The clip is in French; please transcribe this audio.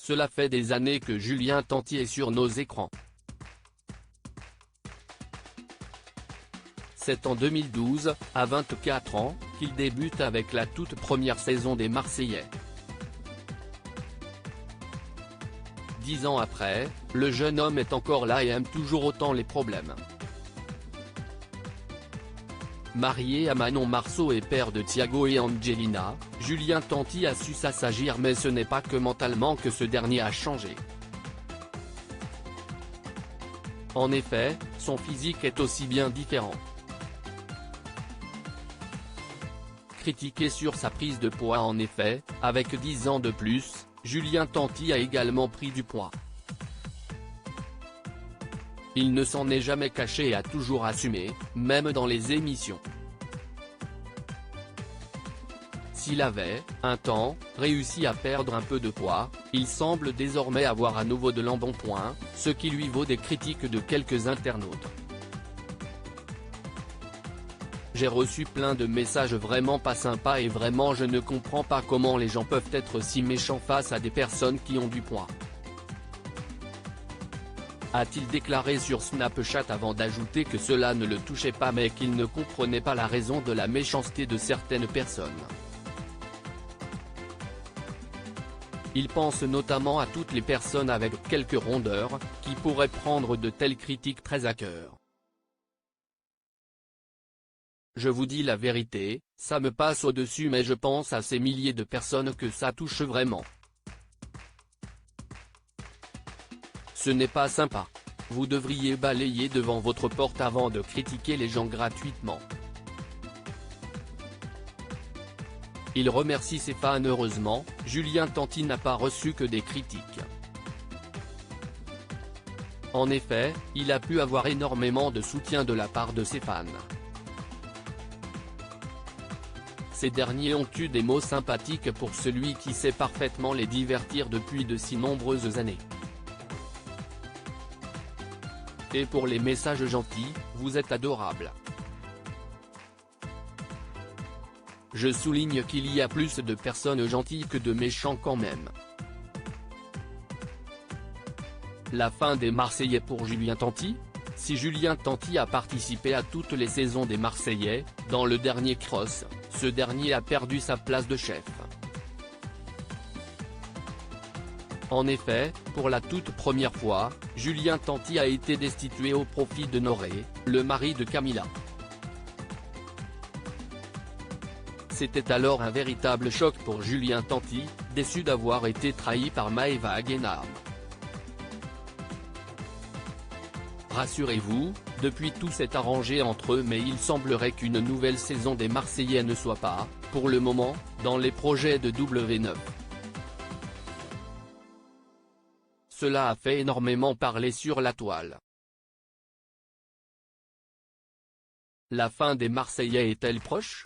cela fait des années que Julien Tanti est sur nos écrans. C'est en 2012, à 24 ans, qu'il débute avec la toute première saison des Marseillais. 10 ans après, le jeune homme est encore là et aime toujours autant les problèmes. Marié à Manon Marceau et père de Thiago et Angelina, Julien Tanti a su s'assagir, mais ce n'est pas que mentalement que ce dernier a changé. En effet, son physique est aussi bien différent. Critiqué sur sa prise de poids. En effet, avec 10 ans de plus, Julien Tanti a également pris du poids. Il ne s'en est jamais caché et a toujours assumé, même dans les émissions. S'il avait, un temps, réussi à perdre un peu de poids, il semble désormais avoir à nouveau de l'embonpoint, ce qui lui vaut des critiques de quelques internautes. J'ai reçu plein de messages vraiment pas sympas et vraiment je ne comprends pas comment les gens peuvent être si méchants face à des personnes qui ont du poids. A-t-il déclaré sur Snapchat avant d'ajouter que cela ne le touchait pas mais qu'il ne comprenait pas la raison de la méchanceté de certaines personnes. Il pense notamment à toutes les personnes avec quelques rondeurs, qui pourraient prendre de telles critiques très à cœur. Je vous dis la vérité, ça me passe au-dessus mais je pense à ces milliers de personnes que ça touche vraiment. Ce n'est pas sympa. Vous devriez balayer devant votre porte avant de critiquer les gens gratuitement. Il remercie ses fans. Heureusement, Julien Tanti n'a pas reçu que des critiques. En effet, il a pu avoir énormément de soutien de la part de ses fans. Ces derniers ont eu des mots sympathiques pour celui qui sait parfaitement les divertir depuis de si nombreuses années. Et pour les messages gentils, vous êtes adorable. Je souligne qu'il y a plus de personnes gentilles que de méchants quand même. La fin des Marseillais pour Julien Tanti? Si Julien Tanti a participé à toutes les saisons des Marseillais, dans le dernier cross, ce dernier a perdu sa place de chef. En effet, pour la toute première fois, Julien Tanti a été destitué au profit de Noré, le mari de Camilla. C'était alors un véritable choc pour Julien Tanti, déçu d'avoir été trahi par Maëva Guénard. Rassurez-vous, depuis tout s'est arrangé entre eux mais il semblerait qu'une nouvelle saison des Marseillais ne soit pas, pour le moment, dans les projets de W9. Cela a fait énormément parler sur la toile. La fin des Marseillais est-elle proche ?